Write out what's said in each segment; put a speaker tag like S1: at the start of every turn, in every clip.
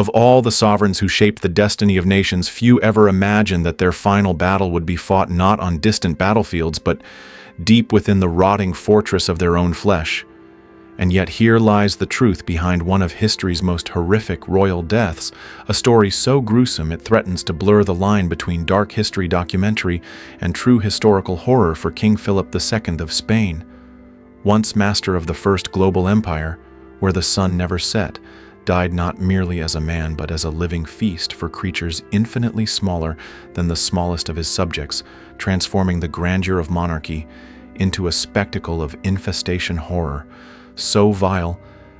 S1: Of all the sovereigns who shaped the destiny of nations, few ever imagined that their final battle would be fought not on distant battlefields, but deep within the rotting fortress of their own flesh. And yet here lies the truth behind one of history's most horrific royal deaths, a story so gruesome it threatens to blur the line between dark history documentary and true historical horror for King Philip II of Spain. Once master of the first global empire, where the sun never set, died not merely as a man but as a living feast for creatures infinitely smaller than the smallest of his subjects, transforming the grandeur of monarchy into a spectacle of infestation horror, so vile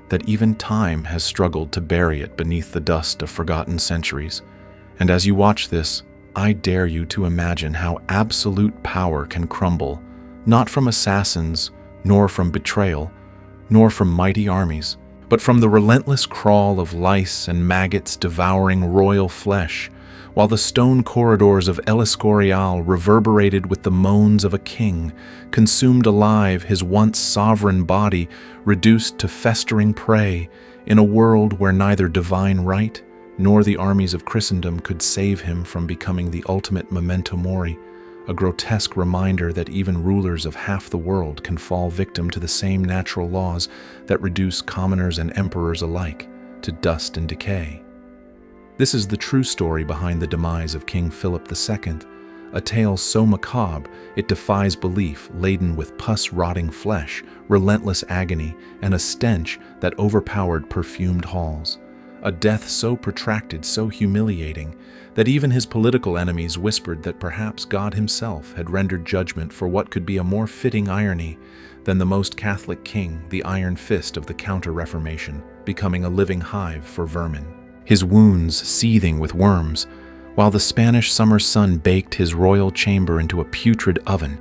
S1: that even time has struggled to bury it beneath the dust of forgotten centuries. And as you watch this, I dare you to imagine how absolute power can crumble, not from assassins, nor from betrayal, nor from mighty armies, but from the relentless crawl of lice and maggots devouring royal flesh, while the stone corridors of Escorial reverberated with the moans of a king, consumed alive, his once sovereign body reduced to festering prey, in a world where neither divine right nor the armies of Christendom could save him from becoming the ultimate Memento Mori, a grotesque reminder that even rulers of half the world can fall victim to the same natural laws that reduce commoners and emperors alike to dust and decay. This is the true story behind the demise of King Philip II, a tale so macabre it defies belief, laden with pus-rotting flesh, relentless agony, and a stench that overpowered perfumed halls. A death so protracted, so humiliating, that even his political enemies whispered that perhaps God himself had rendered judgment for what could be a more fitting irony than the most Catholic king, the iron fist of the Counter-Reformation, becoming a living hive for vermin, his wounds seething with worms, while the Spanish summer sun baked his royal chamber into a putrid oven,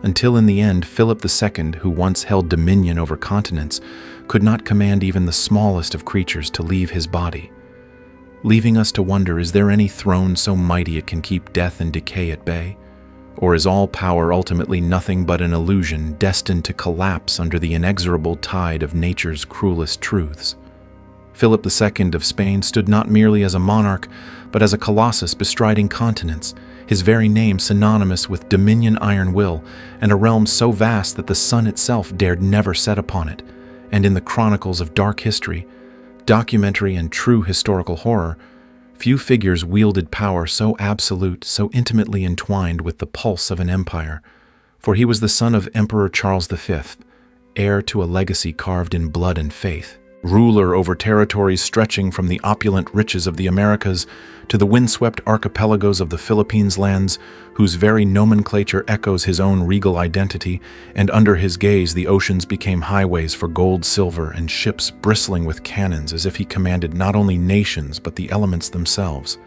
S1: until in the end Philip II, who once held dominion over continents, could not command even the smallest of creatures to leave his body, leaving us to wonder, is there any throne so mighty it can keep death and decay at bay? Or is all power ultimately nothing but an illusion destined to collapse under the inexorable tide of nature's cruelest truths? Philip II of Spain stood not merely as a monarch, but as a colossus bestriding continents, his very name synonymous with dominion iron will, and a realm so vast that the sun itself dared never set upon it. And in the chronicles of dark history, documentary and true historical horror, few figures wielded power so absolute, so intimately entwined with the pulse of an empire, for he was the son of Emperor Charles V, heir to a legacy carved in blood and faith, ruler over territories stretching from the opulent riches of the Americas to the windswept archipelagos of the Philippines lands, whose very nomenclature echoes his own regal identity, and under his gaze the oceans became highways for gold, silver, and ships bristling with cannons as if he commanded not only nations but the elements themselves.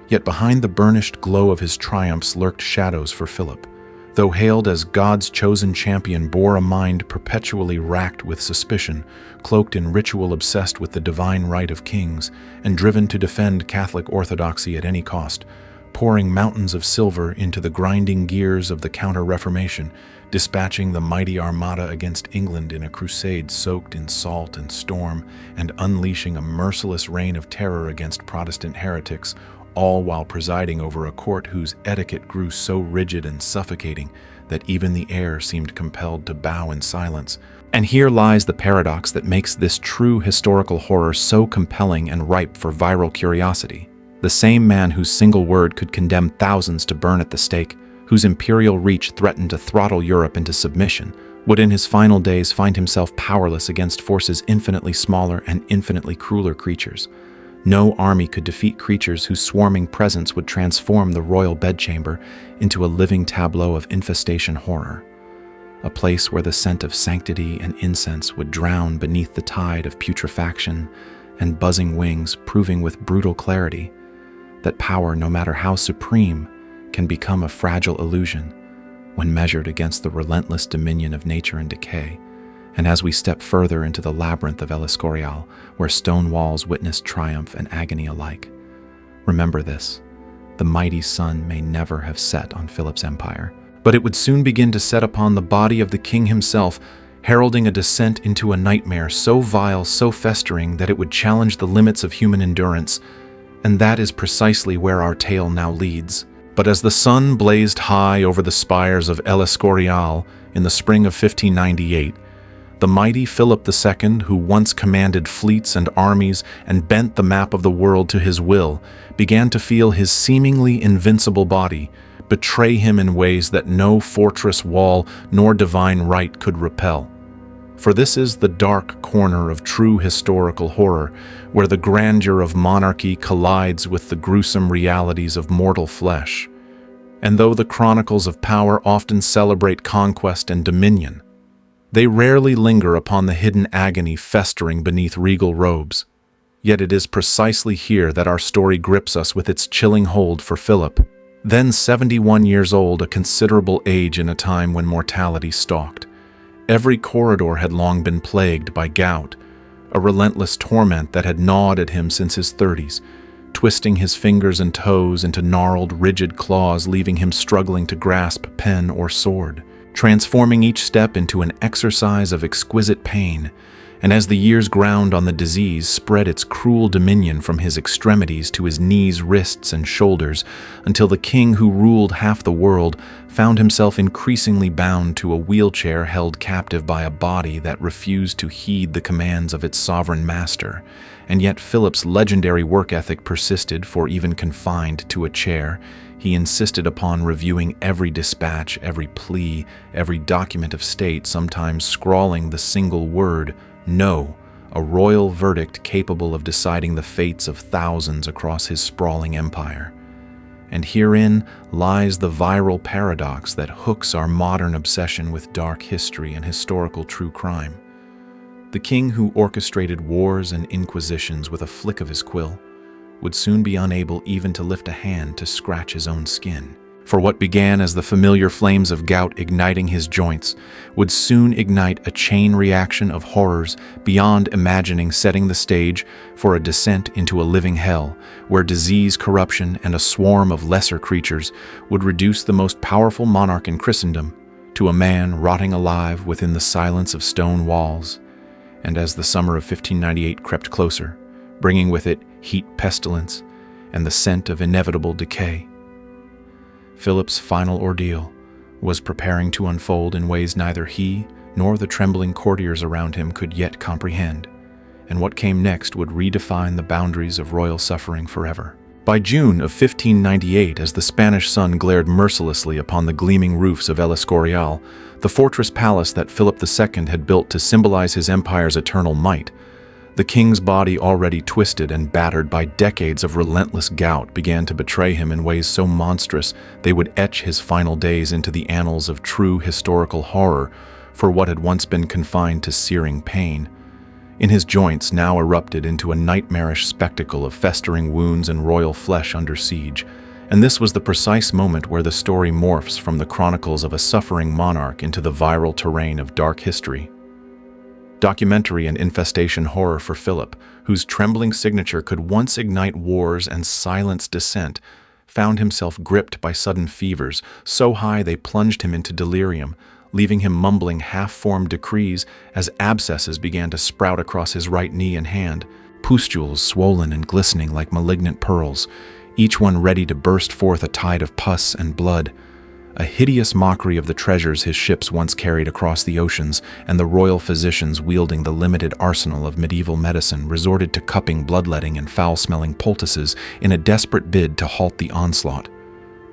S1: Yet behind the burnished glow of his triumphs lurked shadows for Philip. Though hailed as God's chosen champion, bore a mind perpetually racked with suspicion, cloaked in ritual obsessed with the divine right of kings, and driven to defend Catholic orthodoxy at any cost, pouring mountains of silver into the grinding gears of the Counter-Reformation, dispatching the mighty armada against England in a crusade soaked in salt and storm, and unleashing a merciless reign of terror against Protestant heretics, all while presiding over a court whose etiquette grew so rigid and suffocating that even the air seemed compelled to bow in silence. And here lies the paradox that makes this true historical horror so compelling and ripe for viral curiosity. The same man whose single word could condemn thousands to burn at the stake, whose imperial reach threatened to throttle Europe into submission, would in his final days find himself powerless against forces infinitely smaller and infinitely crueler creatures. No army could defeat creatures whose swarming presence would transform the royal bedchamber into a living tableau of infestation horror, a place where the scent of sanctity and incense would drown beneath the tide of putrefaction and buzzing wings, proving with brutal clarity that power, no matter how supreme, can become a fragile illusion when measured against the relentless dominion of nature and decay. And as we step further into the labyrinth of Escorial, where stone walls witness triumph and agony alike, remember this: the mighty sun may never have set on Philip's empire, but it would soon begin to set upon the body of the king himself, heralding a descent into a nightmare so vile, so festering that it would challenge the limits of human endurance, and that is precisely where our tale now leads. But as the sun blazed high over the spires of Escorial in the spring of 1598, the mighty Philip II, who once commanded fleets and armies and bent the map of the world to his will, began to feel his seemingly invincible body betray him in ways that no fortress wall nor divine right could repel. For this is the dark corner of true historical horror, where the grandeur of monarchy collides with the gruesome realities of mortal flesh. And though the chronicles of power often celebrate conquest and dominion, they rarely linger upon the hidden agony festering beneath regal robes. Yet it is precisely here that our story grips us with its chilling hold for Philip, then 71 years old, a considerable age in a time when mortality stalked. Every corridor had long been plagued by gout, a relentless torment that had gnawed at him since his 30s, twisting his fingers and toes into gnarled, rigid claws, leaving him struggling to grasp pen or sword, transforming each step into an exercise of exquisite pain. And as the years ground on the disease, spread its cruel dominion from his extremities to his knees, wrists, and shoulders, until the king who ruled half the world found himself increasingly bound to a wheelchair, held captive by a body that refused to heed the commands of its sovereign master. And yet Philip's legendary work ethic persisted, for even confined to a chair, he insisted upon reviewing every dispatch, every plea, every document of state, sometimes scrawling the single word, "No," a royal verdict capable of deciding the fates of thousands across his sprawling empire. And herein lies the viral paradox that hooks our modern obsession with dark history and historical true crime. The king who orchestrated wars and inquisitions with a flick of his quill would soon be unable even to lift a hand to scratch his own skin. For what began as the familiar flames of gout igniting his joints would soon ignite a chain reaction of horrors beyond imagining, setting the stage for a descent into a living hell, where disease, corruption, and a swarm of lesser creatures would reduce the most powerful monarch in Christendom to a man rotting alive within the silence of stone walls. And as the summer of 1598 crept closer, bringing with it heat, pestilence, and the scent of inevitable decay, Philip's final ordeal was preparing to unfold in ways neither he nor the trembling courtiers around him could yet comprehend, and what came next would redefine the boundaries of royal suffering forever. By June of 1598, as the Spanish sun glared mercilessly upon the gleaming roofs of El Escorial, the fortress palace that Philip II had built to symbolize his empire's eternal might, the king's body, already twisted and battered by decades of relentless gout, began to betray him in ways so monstrous they would etch his final days into the annals of true historical horror for what had once been confined to searing pain. In his joints now erupted into a nightmarish spectacle of festering wounds and royal flesh under siege, and this was the precise moment where the story morphs from the chronicles of a suffering monarch into the viral terrain of dark history. Documentary and infestation horror for Philip, whose trembling signature could once ignite wars and silence dissent, found himself gripped by sudden fevers, so high they plunged him into delirium, leaving him mumbling half-formed decrees as abscesses began to sprout across his right knee and hand, pustules swollen and glistening like malignant pearls, each one ready to burst forth a tide of pus and blood. A hideous mockery of the treasures his ships once carried across the oceans, and the royal physicians wielding the limited arsenal of medieval medicine resorted to cupping, bloodletting, and foul-smelling poultices in a desperate bid to halt the onslaught.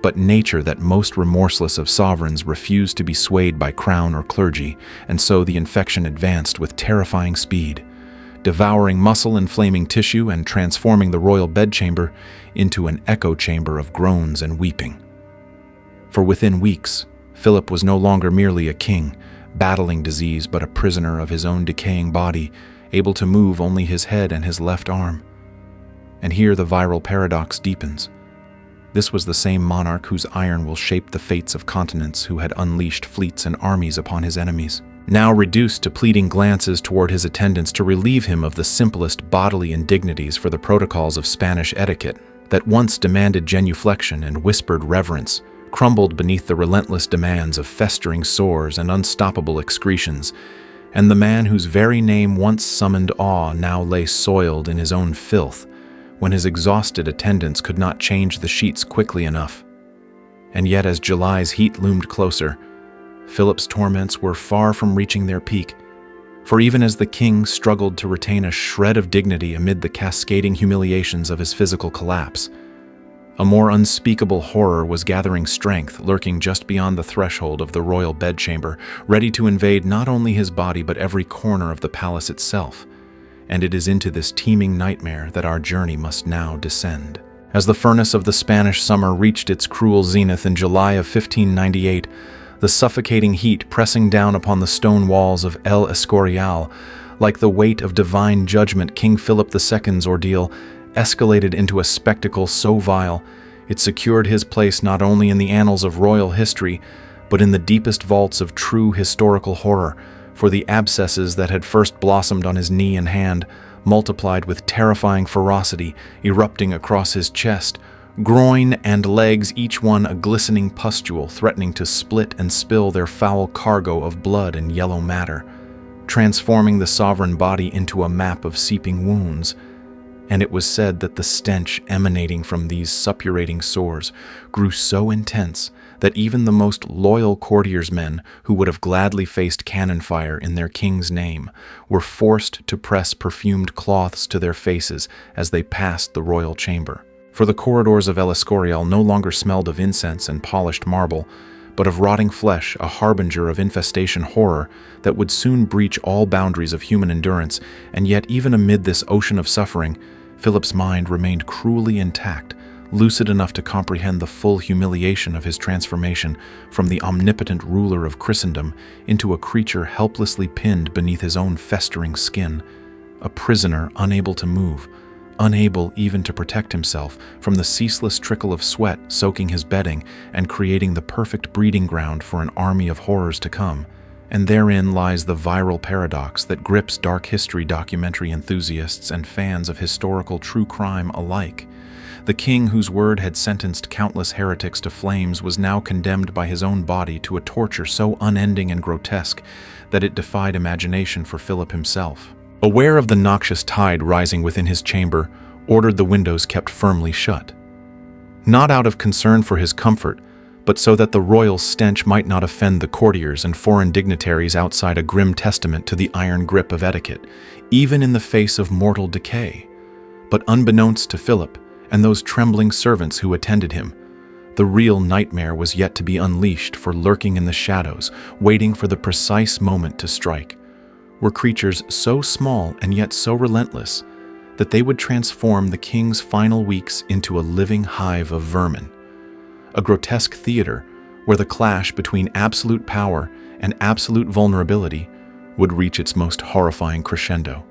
S1: But nature, that most remorseless of sovereigns, refused to be swayed by crown or clergy, and so the infection advanced with terrifying speed, devouring muscle and flaming tissue and transforming the royal bedchamber into an echo chamber of groans and weeping. For within weeks, Philip was no longer merely a king, battling disease, but a prisoner of his own decaying body, able to move only his head and his left arm. And here the viral paradox deepens. This was the same monarch whose iron will shape the fates of continents, who had unleashed fleets and armies upon his enemies, now reduced to pleading glances toward his attendants to relieve him of the simplest bodily indignities for the protocols of Spanish etiquette that once demanded genuflection and whispered reverence, crumbled beneath the relentless demands of festering sores and unstoppable excretions. and the man whose very name once summoned awe now lay soiled in his own filth, when his exhausted attendants could not change the sheets quickly enough. And yet as July's heat loomed closer, Philip's torments were far from reaching their peak, for even as the king struggled to retain a shred of dignity amid the cascading humiliations of his physical collapse, a more unspeakable horror was gathering strength, lurking just beyond the threshold of the royal bedchamber, ready to invade not only his body but every corner of the palace itself. And it is into this teeming nightmare that our journey must now descend. As the furnace of the Spanish summer reached its cruel zenith in July of 1598, the suffocating heat pressing down upon the stone walls of El Escorial, like the weight of divine judgment, King Philip II's ordeal escalated into a spectacle so vile, it secured his place not only in the annals of royal history, but in the deepest vaults of true historical horror, for the abscesses that had first blossomed on his knee and hand multiplied with terrifying ferocity, erupting across his chest, groin and legs, each one a glistening pustule threatening to split and spill their foul cargo of blood and yellow matter, transforming the sovereign body into a map of seeping wounds. And it was said that the stench emanating from these suppurating sores grew so intense that even the most loyal courtiers' men, who would have gladly faced cannon fire in their king's name, were forced to press perfumed cloths to their faces as they passed the royal chamber. For the corridors of El Escorial no longer smelled of incense and polished marble, but of rotting flesh, a harbinger of infestation horror that would soon breach all boundaries of human endurance. And yet, even amid this ocean of suffering, Philip's mind remained cruelly intact, lucid enough to comprehend the full humiliation of his transformation from the omnipotent ruler of Christendom into a creature helplessly pinned beneath his own festering skin, a prisoner unable to move, unable even to protect himself from the ceaseless trickle of sweat soaking his bedding and creating the perfect breeding ground for an army of horrors to come. And therein lies the viral paradox that grips dark history documentary enthusiasts and fans of historical true crime alike. The king whose word had sentenced countless heretics to flames was now condemned by his own body to a torture so unending and grotesque that it defied imagination for Philip himself. Aware of the noxious tide rising within his chamber, ordered the windows kept firmly shut. Not out of concern for his comfort, but so that the royal stench might not offend the courtiers and foreign dignitaries outside a grim testament to the iron grip of etiquette, even in the face of mortal decay. But unbeknownst to Philip and those trembling servants who attended him, the real nightmare was yet to be unleashed, for lurking in the shadows, waiting for the precise moment to strike, were creatures so small and yet so relentless that they would transform the king's final weeks into a living hive of vermin. A grotesque theater where the clash between absolute power and absolute vulnerability would reach its most horrifying crescendo.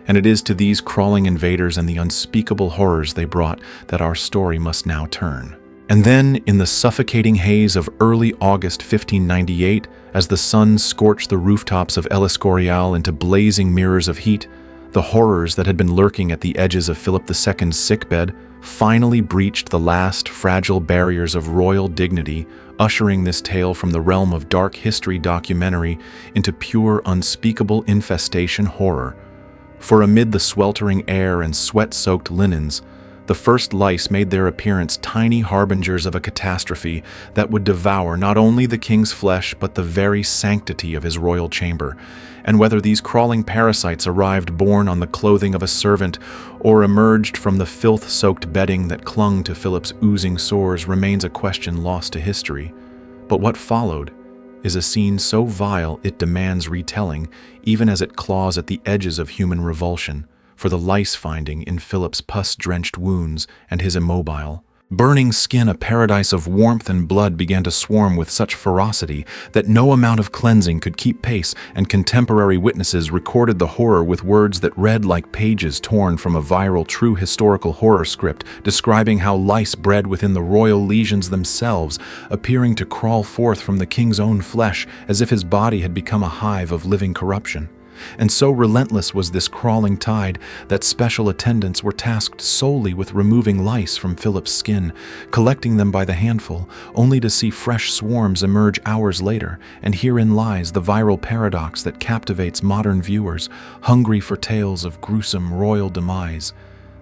S1: And it is to these crawling invaders and the unspeakable horrors they brought that our story must now turn. And then, in the suffocating haze of early August 1598, as the sun scorched the rooftops of El Escorial into blazing mirrors of heat, the horrors that had been lurking at the edges of Philip II's sickbed finally breached the last fragile barriers of royal dignity, ushering this tale from the realm of dark history documentary into pure, unspeakable infestation horror. For amid the sweltering air and sweat-soaked linens, the first lice made their appearance, tiny harbingers of a catastrophe that would devour not only the king's flesh but the very sanctity of his royal chamber. And whether these crawling parasites arrived borne on the clothing of a servant or emerged from the filth-soaked bedding that clung to Philip's oozing sores remains a question lost to history. But what followed is a scene so vile it demands retelling, even as it claws at the edges of human revulsion, for the lice finding in Philip's pus-drenched wounds and his immobile, burning skin a paradise of warmth and blood began to swarm with such ferocity that no amount of cleansing could keep pace, and contemporary witnesses recorded the horror with words that read like pages torn from a viral true historical horror script, describing how lice bred within the royal legions themselves, appearing to crawl forth from the king's own flesh as if his body had become a hive of living corruption. And so relentless was this crawling tide that special attendants were tasked solely with removing lice from Philip's skin, collecting them by the handful, only to see fresh swarms emerge hours later. And herein lies the viral paradox that captivates modern viewers, hungry for tales of gruesome royal demise.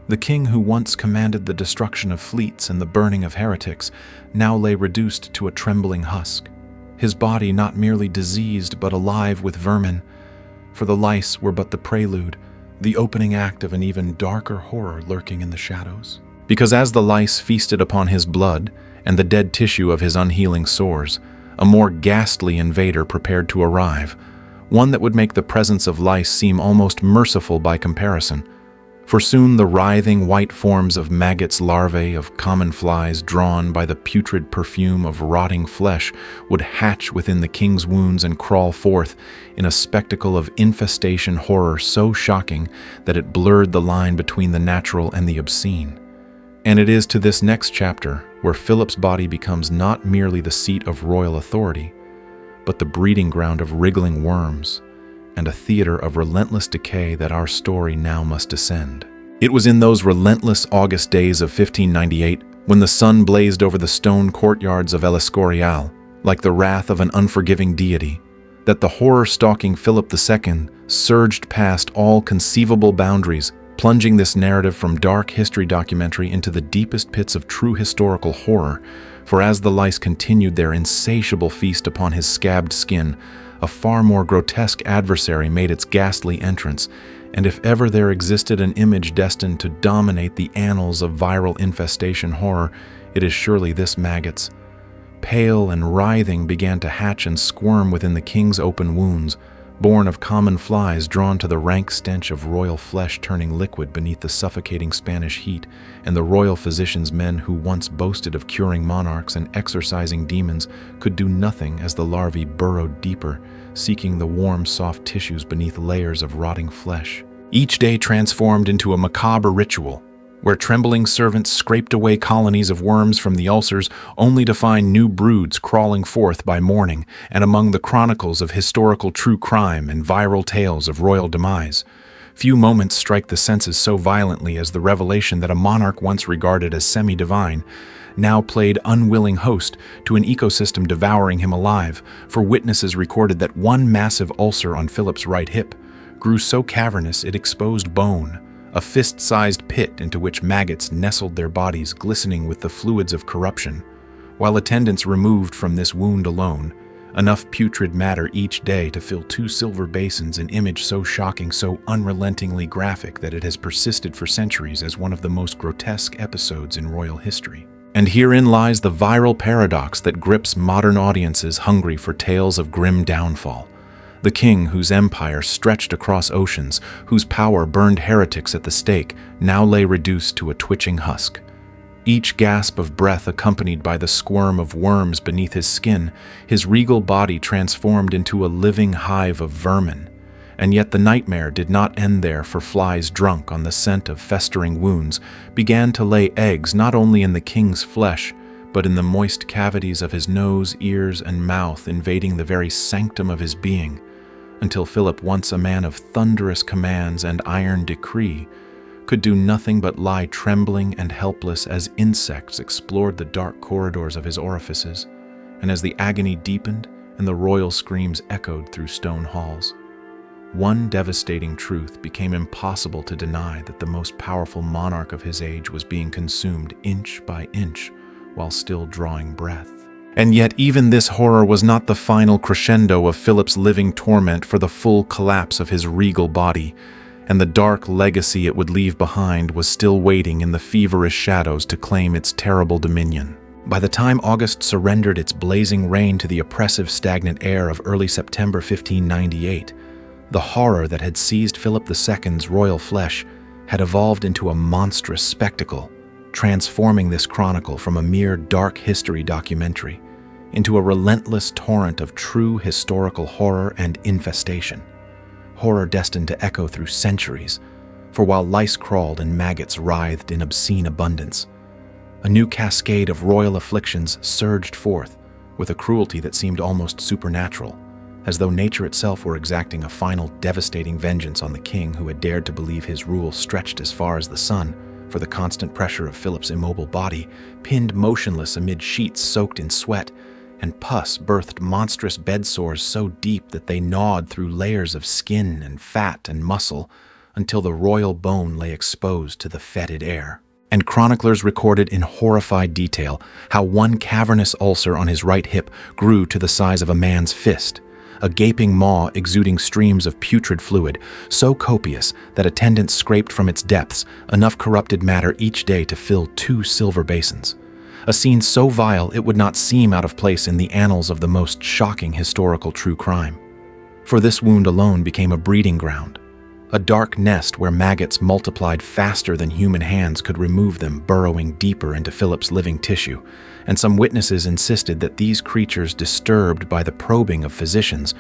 S1: The king who once commanded the destruction of fleets and the burning of heretics now lay reduced to a trembling husk, his body not merely diseased but alive with vermin. For the lice were but the prelude, the opening act of an even darker horror lurking in the shadows. Because as the lice feasted upon his blood and the dead tissue of his unhealing sores, a more ghastly invader prepared to arrive, one that would make the presence of lice seem almost merciful by comparison. For soon the writhing white forms of maggots, larvae of common flies drawn by the putrid perfume of rotting flesh would hatch within the king's wounds and crawl forth in a spectacle of infestation horror so shocking that it blurred the line between the natural and the obscene. And it is to this next chapter where Philip's body becomes not merely the seat of royal authority, but the breeding ground of wriggling worms, and a theater of relentless decay that our story now must descend. It was in those relentless August days of 1598, when the sun blazed over the stone courtyards of Escorial, like the wrath of an unforgiving deity, that the horror-stalking Philip II surged past all conceivable boundaries, plunging this narrative from dark history documentary into the deepest pits of true historical horror. For as the lice continued their insatiable feast upon his scabbed skin, a far more grotesque adversary made its ghastly entrance, and if ever there existed an image destined to dominate the annals of viral infestation horror, it is surely this Maggots. Pale and writhing began to hatch and squirm within the king's open wounds, born of common flies drawn to the rank stench of royal flesh turning liquid beneath the suffocating Spanish heat, and the royal physician's men who once boasted of curing monarchs and exorcising demons could do nothing as the larvae burrowed deeper, seeking the warm, soft tissues beneath layers of rotting flesh. Each day transformed into a macabre ritual, where trembling servants scraped away colonies of worms from the ulcers only to find new broods crawling forth by morning, and among the chronicles of historical true crime and viral tales of royal demise, few moments strike the senses so violently as the revelation that a monarch once regarded as semi-divine now played unwilling host to an ecosystem devouring him alive, for witnesses recorded that one massive ulcer on Philip's right hip grew so cavernous it exposed bone, a fist-sized pit into which maggots nestled their bodies glistening with the fluids of corruption, while attendants removed from this wound alone enough putrid matter each day to fill 2 silver basins, an image so shocking, so unrelentingly graphic that it has persisted for centuries as one of the most grotesque episodes in royal history. And herein lies the viral paradox that grips modern audiences hungry for tales of grim downfall. The king whose empire stretched across oceans, whose power burned heretics at the stake, now lay reduced to a twitching husk. Each gasp of breath accompanied by the squirm of worms beneath his skin, his regal body transformed into a living hive of vermin. And yet the nightmare did not end there, for flies drunk on the scent of festering wounds began to lay eggs not only in the king's flesh, but in the moist cavities of his nose, ears, and mouth, invading the very sanctum of his being, until Philip, once a man of thunderous commands and iron decree, could do nothing but lie trembling and helpless as insects explored the dark corridors of his orifices, and as the agony deepened and the royal screams echoed through stone halls. One devastating truth became impossible to deny: that the most powerful monarch of his age was being consumed inch by inch while still drawing breath. And yet even this horror was not the final crescendo of Philip's living torment, for the full collapse of his regal body and the dark legacy it would leave behind was still waiting in the feverish shadows to claim its terrible dominion. By the time August surrendered its blazing reign to the oppressive stagnant air of early September 1598, the horror that had seized Philip II's royal flesh had evolved into a monstrous spectacle, transforming this chronicle from a mere dark history documentary into a relentless torrent of true historical horror and infestation. Horror destined to echo through centuries, for while lice crawled and maggots writhed in obscene abundance, a new cascade of royal afflictions surged forth with a cruelty that seemed almost supernatural, as though nature itself were exacting a final devastating vengeance on the king who had dared to believe his rule stretched as far as the sun. For the constant pressure of Philip's immobile body, pinned motionless amid sheets soaked in sweat, and pus birthed monstrous bed sores so deep that they gnawed through layers of skin and fat and muscle until the royal bone lay exposed to the fetid air. And chroniclers recorded in horrified detail how one cavernous ulcer on his right hip grew to the size of a man's fist, a gaping maw exuding streams of putrid fluid, so copious that attendants scraped from its depths enough corrupted matter each day to fill 2 silver basins. A scene so vile it would not seem out of place in the annals of the most shocking historical true crime. For this wound alone became a breeding ground, a dark nest where maggots multiplied faster than human hands could remove them, burrowing deeper into Philip's living tissue, and some witnesses insisted that these creatures, disturbed by the probing of physicians,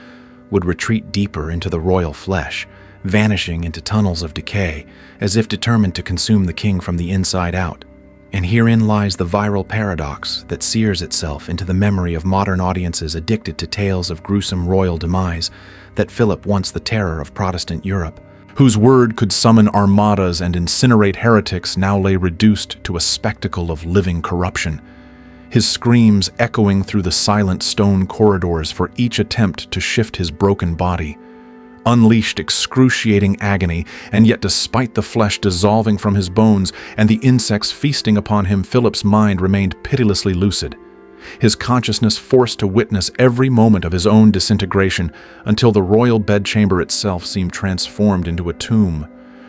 S1: would retreat deeper into the royal flesh, vanishing into tunnels of decay, as if determined to consume the king from the inside out. And herein lies the viral paradox that sears itself into the memory of modern audiences addicted to tales of gruesome royal demise, that Philip, once the terror of Protestant Europe, whose word could summon armadas and incinerate heretics, now lay reduced to a spectacle of living corruption, his screams echoing through the silent stone corridors for each attempt to shift his broken body, unleashed excruciating agony, and yet despite the flesh dissolving from his bones and the insects feasting upon him, Philip's mind remained pitilessly lucid, his consciousness forced to witness every moment of his own disintegration until the royal bedchamber itself seemed transformed into a tomb,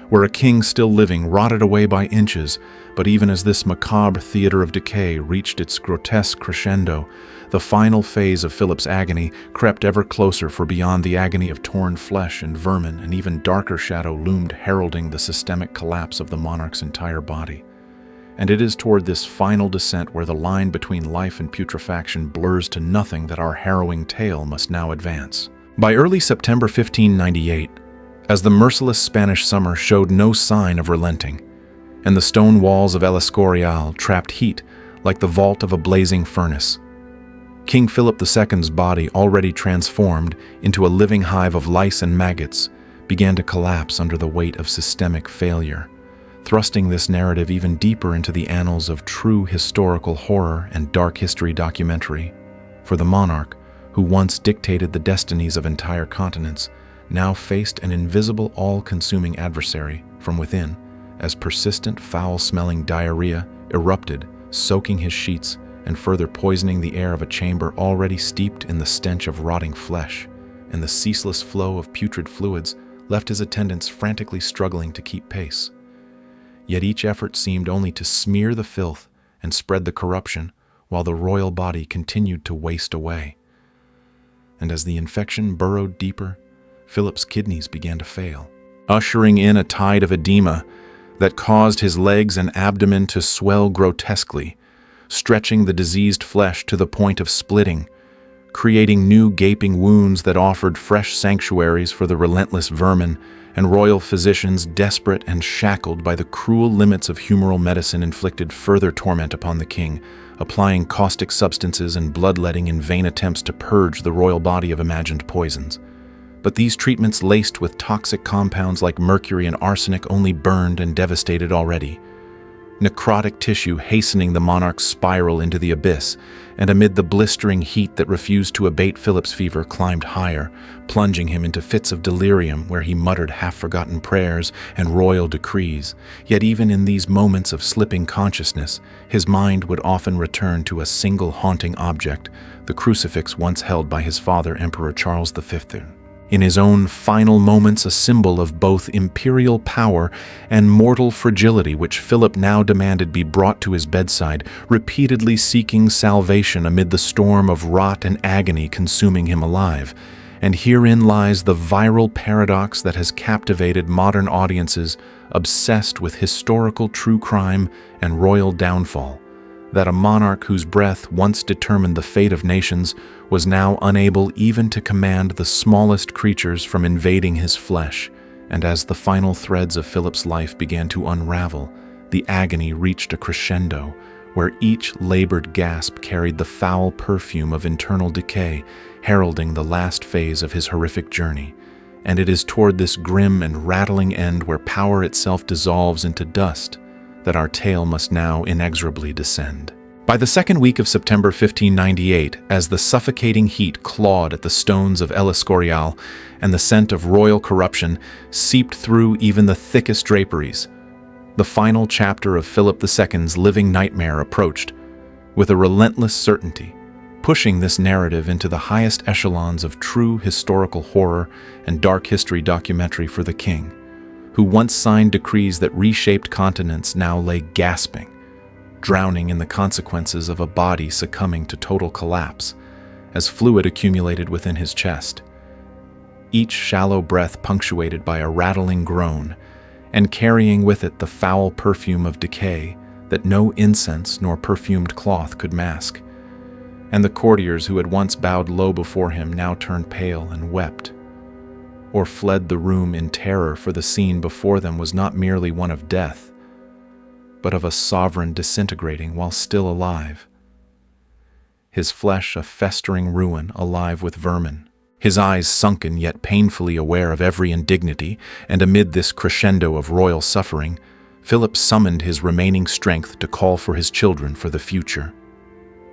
S1: where a king still living rotted away by inches. But even as this macabre theater of decay reached its grotesque crescendo, the final phase of Philip's agony crept ever closer, for beyond the agony of torn flesh and vermin, an even darker shadow loomed, heralding the systemic collapse of the monarch's entire body. And it is toward this final descent where the line between life and putrefaction blurs to nothing that our harrowing tale must now advance. By early September 1598, as the merciless Spanish summer showed no sign of relenting, and the stone walls of El Escorial trapped heat like the vault of a blazing furnace, King Philip II's body, already transformed into a living hive of lice and maggots, began to collapse under the weight of systemic failure, thrusting this narrative even deeper into the annals of true historical horror and dark history documentary. For the monarch, who once dictated the destinies of entire continents, now faced an invisible, all-consuming adversary from within, as persistent, foul-smelling diarrhea erupted, soaking his sheets and further poisoning the air of a chamber already steeped in the stench of rotting flesh, and the ceaseless flow of putrid fluids left his attendants frantically struggling to keep pace. Yet each effort seemed only to smear the filth and spread the corruption, while the royal body continued to waste away. And as the infection burrowed deeper, Philip's kidneys began to fail, ushering in a tide of edema that caused his legs and abdomen to swell grotesquely, stretching the diseased flesh to the point of splitting, creating new gaping wounds that offered fresh sanctuaries for the relentless vermin, and royal physicians, desperate and shackled by the cruel limits of humoral medicine, inflicted further torment upon the king, applying caustic substances and bloodletting in vain attempts to purge the royal body of imagined poisons. But these treatments, laced with toxic compounds like mercury and arsenic, only burned and devastated already, necrotic tissue hastening the monarch's spiral into the abyss, and amid the blistering heat that refused to abate, Philip's fever climbed higher, plunging him into fits of delirium where he muttered half-forgotten prayers and royal decrees. Yet even in these moments of slipping consciousness, his mind would often return to a single haunting object, the crucifix once held by his father, Emperor Charles V. In his own final moments, a symbol of both imperial power and mortal fragility, which Philip now demanded be brought to his bedside, repeatedly seeking salvation amid the storm of rot and agony consuming him alive. And herein lies the viral paradox that has captivated modern audiences obsessed with historical true crime and royal downfall, that a monarch whose breath once determined the fate of nations was now unable even to command the smallest creatures from invading his flesh. And as the final threads of Philip's life began to unravel, the agony reached a crescendo, where each labored gasp carried the foul perfume of internal decay, heralding the last phase of his horrific journey. And it is toward this grim and rattling end where power itself dissolves into dust that our tale must now inexorably descend. By the second week of September 1598, as the suffocating heat clawed at the stones of Escorial and the scent of royal corruption seeped through even the thickest draperies, the final chapter of Philip II's living nightmare approached, with a relentless certainty, pushing this narrative into the highest echelons of true historical horror and dark history documentary for the king, who once signed decrees that reshaped continents now lay gasping, drowning in the consequences of a body succumbing to total collapse as fluid accumulated within his chest, each shallow breath punctuated by a rattling groan and carrying with it the foul perfume of decay that no incense nor perfumed cloth could mask. And the courtiers who had once bowed low before him now turned pale and wept, or fled the room in terror, for the scene before them was not merely one of death, but of a sovereign disintegrating while still alive. His flesh a festering ruin alive with vermin, his eyes sunken yet painfully aware of every indignity, and amid this crescendo of royal suffering, Philip summoned his remaining strength to call for his children for the future.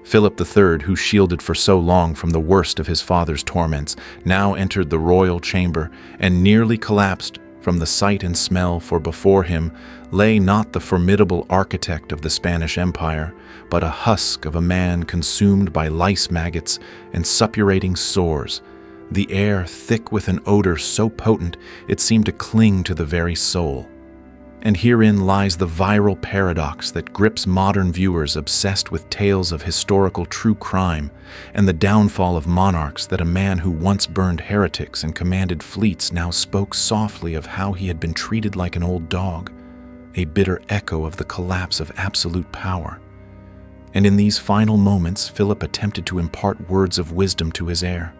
S1: Philip III, who shielded for so long from the worst of his father's torments, now entered the royal chamber and nearly collapsed from the sight and smell, for before him lay not the formidable architect of the Spanish Empire, but a husk of a man consumed by lice maggots and suppurating sores, the air thick with an odor so potent it seemed to cling to the very soul. And herein lies the viral paradox that grips modern viewers obsessed with tales of historical true crime and the downfall of monarchs, that a man who once burned heretics and commanded fleets now spoke softly of how he had been treated like an old dog, a bitter echo of the collapse of absolute power. And in these final moments, Philip attempted to impart words of wisdom to his heir,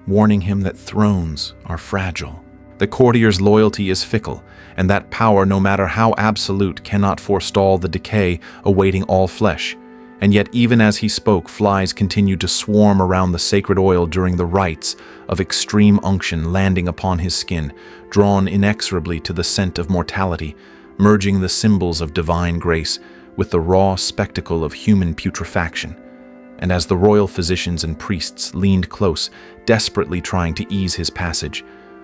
S1: warning him that thrones are fragile, the courtier's loyalty is fickle, and that power, no matter how absolute, cannot forestall the decay awaiting all flesh. And yet, even as he spoke, flies continued to swarm around the sacred oil during the rites of extreme unction, landing upon his skin, drawn inexorably to the scent of mortality, merging the symbols of divine grace with the raw spectacle of human putrefaction. And as the royal physicians and priests leaned close, desperately trying to ease his passage,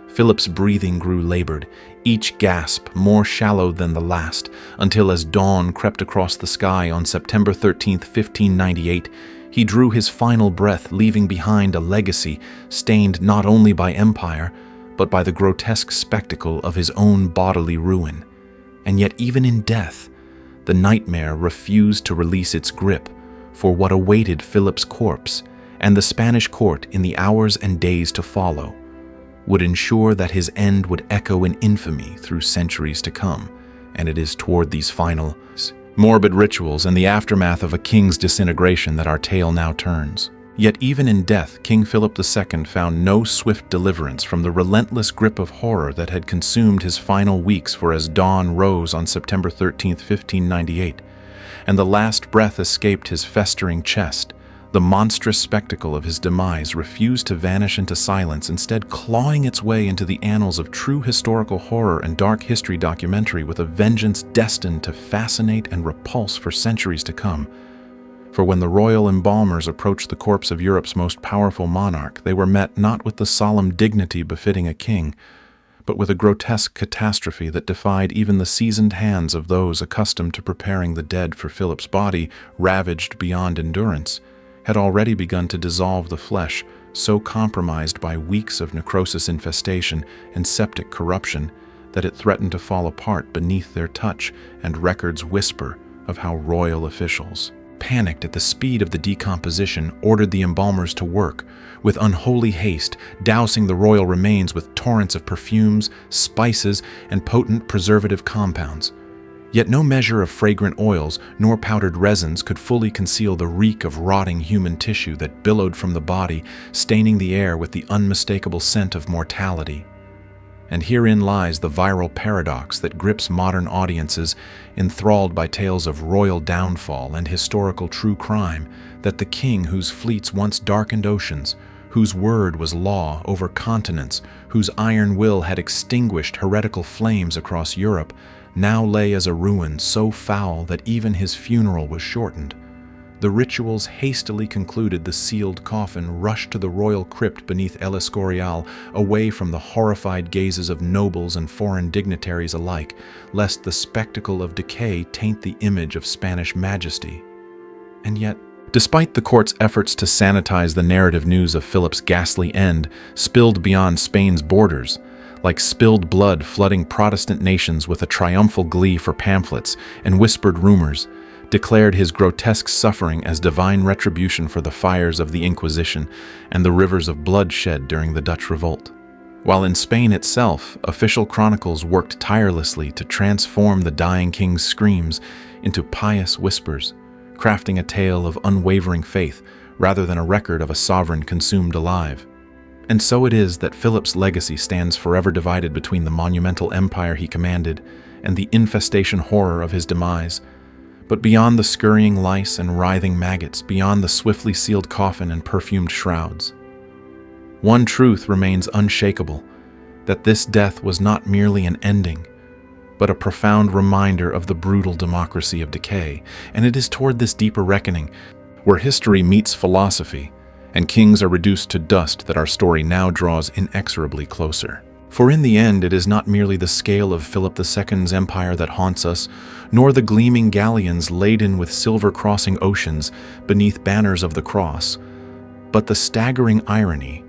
S1: Philip's breathing grew labored, each gasp more shallow than the last, until as dawn crept across the sky on September 13, 1598, he drew his final breath, leaving behind a legacy stained not only by empire, but by the grotesque spectacle of his own bodily ruin. And yet even in death, the nightmare refused to release its grip, for what awaited Philip's corpse and the Spanish court in the hours and days to follow would ensure that his end would echo in infamy through centuries to come. And it is toward these final, morbid rituals and the aftermath of a king's disintegration that our tale now turns. Yet even in death, King Philip II found no swift deliverance from the relentless grip of horror that had consumed his final weeks, for as dawn rose on September 13, 1598, and the last breath escaped his festering chest, the monstrous spectacle of his demise refused to vanish into silence, instead clawing its way into the annals of true historical horror and dark history documentary with a vengeance destined to fascinate and repulse for centuries to come. For when the royal embalmers approached the corpse of Europe's most powerful monarch, they were met not with the solemn dignity befitting a king, but with a grotesque catastrophe that defied even the seasoned hands of those accustomed to preparing the dead, for Philip's body, ravaged beyond endurance, had already begun to dissolve the flesh, so compromised by weeks of necrosis infestation and septic corruption that it threatened to fall apart beneath their touch, and records whisper of how royal officials, panicked at the speed of the decomposition, ordered the embalmers to work with unholy haste, dousing the royal remains with torrents of perfumes, spices, and potent preservative compounds. Yet no measure of fragrant oils nor powdered resins could fully conceal the reek of rotting human tissue that billowed from the body, staining the air with the unmistakable scent of mortality. And herein lies the viral paradox that grips modern audiences enthralled by tales of royal downfall and historical true crime, that the king whose fleets once darkened oceans, whose word was law over continents, whose iron will had extinguished heretical flames across Europe, now lay as a ruin so foul that even his funeral was shortened. The rituals hastily concluded, the sealed coffin rushed to the royal crypt beneath El Escorial, away from the horrified gazes of nobles and foreign dignitaries alike, lest the spectacle of decay taint the image of Spanish majesty. And yet, despite the court's efforts to sanitize the narrative news of Philip's ghastly end, spilled beyond Spain's borders, like spilled blood flooding Protestant nations with a triumphal glee for pamphlets and whispered rumors, declared his grotesque suffering as divine retribution for the fires of the Inquisition and the rivers of blood shed during the Dutch Revolt. While in Spain itself, official chronicles worked tirelessly to transform the dying king's screams into pious whispers, crafting a tale of unwavering faith rather than a record of a sovereign consumed alive. And so it is that Philip's legacy stands forever divided between the monumental empire he commanded and the infestation horror of his demise. But beyond the scurrying lice and writhing maggots, beyond the swiftly sealed coffin and perfumed shrouds, one truth remains unshakable, that this death was not merely an ending, but a profound reminder of the brutal democracy of decay. And it is toward this deeper reckoning, where history meets philosophy and kings are reduced to dust, that our story now draws inexorably closer. For in the end, it is not merely the scale of Philip II's empire that haunts us, nor the gleaming galleons laden with silver crossing oceans beneath banners of the cross, but the staggering irony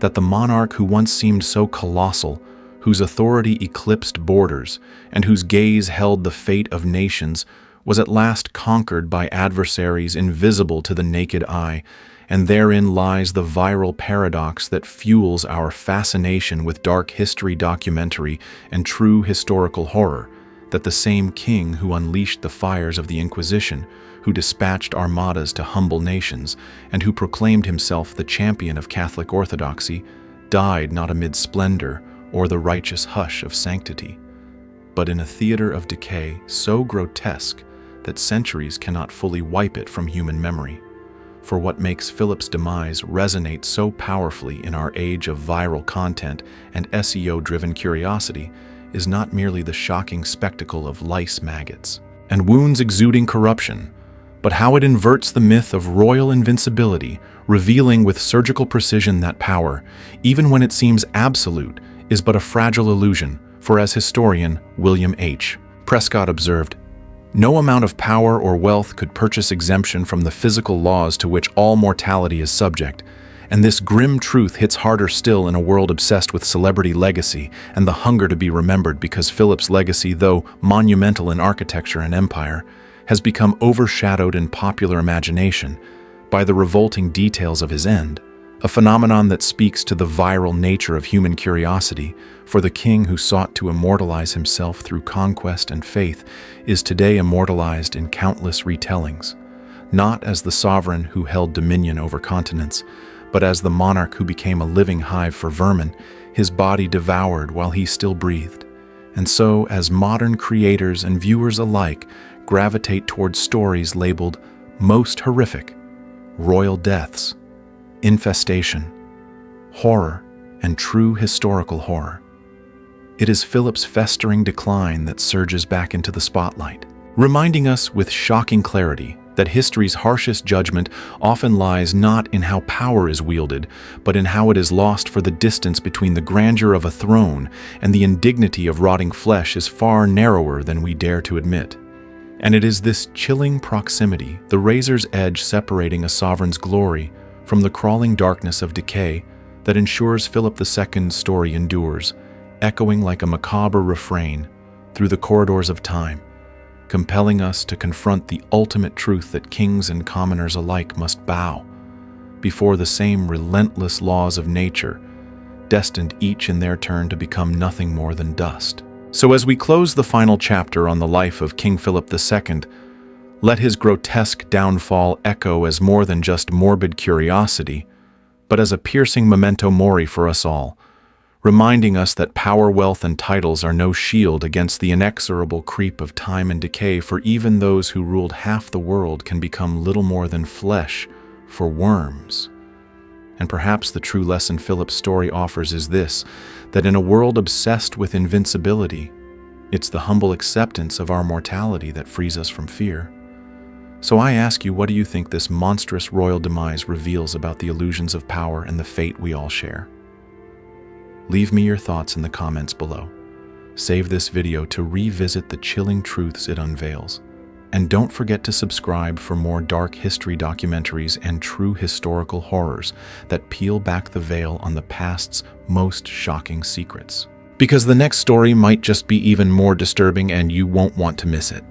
S1: that the monarch who once seemed so colossal, whose authority eclipsed borders, and whose gaze held the fate of nations, was at last conquered by adversaries invisible to the naked eye. And therein lies the viral paradox that fuels our fascination with dark history documentary and true historical horror, that the same king who unleashed the fires of the Inquisition, who dispatched armadas to humble nations, and who proclaimed himself the champion of Catholic orthodoxy, died not amid splendor or the righteous hush of sanctity, but in a theater of decay so grotesque that centuries cannot fully wipe it from human memory. For what makes Philip's demise resonate so powerfully in our age of viral content and SEO-driven curiosity is not merely the shocking spectacle of lice maggots and wounds exuding corruption, but how it inverts the myth of royal invincibility, revealing with surgical precision that power, even when it seems absolute, is but a fragile illusion. For as historian William H. Prescott observed, "No amount of power or wealth could purchase exemption from the physical laws to which all mortality is subject, and this grim truth hits harder still in a world obsessed with celebrity legacy and the hunger to be remembered, because Philip's legacy, though monumental in architecture and empire, has become overshadowed in popular imagination by the revolting details of his end, a phenomenon that speaks to the viral nature of human curiosity. For the king who sought to immortalize himself through conquest and faith is today immortalized in countless retellings, not as the sovereign who held dominion over continents, but as the monarch who became a living hive for vermin, his body devoured while he still breathed. And so, as modern creators and viewers alike gravitate towards stories labeled most horrific, royal deaths, infestation, horror, and true historical horror, it is Philip's festering decline that surges back into the spotlight, reminding us with shocking clarity that history's harshest judgment often lies not in how power is wielded, but in how it is lost, for the distance between the grandeur of a throne and the indignity of rotting flesh is far narrower than we dare to admit. And it is this chilling proximity, the razor's edge separating a sovereign's glory from the crawling darkness of decay, that ensures Philip II's story endures, echoing like a macabre refrain through the corridors of time, compelling us to confront the ultimate truth that kings and commoners alike must bow before the same relentless laws of nature, destined each in their turn to become nothing more than dust. So as we close the final chapter on the life of King Philip II, let his grotesque downfall echo as more than just morbid curiosity, but as a piercing memento mori for us all, reminding us that power, wealth, and titles are no shield against the inexorable creep of time and decay. For even those who ruled half the world can become little more than flesh for worms. And perhaps the true lesson Philip's story offers is this, that in a world obsessed with invincibility, it's the humble acceptance of our mortality that frees us from fear. So I ask you, what do you think this monstrous royal demise reveals about the illusions of power and the fate we all share? Leave me your thoughts in the comments below. Save this video to revisit the chilling truths it unveils. And don't forget to subscribe for more dark history documentaries and true historical horrors that peel back the veil on the past's most shocking secrets. Because the next story might just be even more disturbing and you won't want to miss it.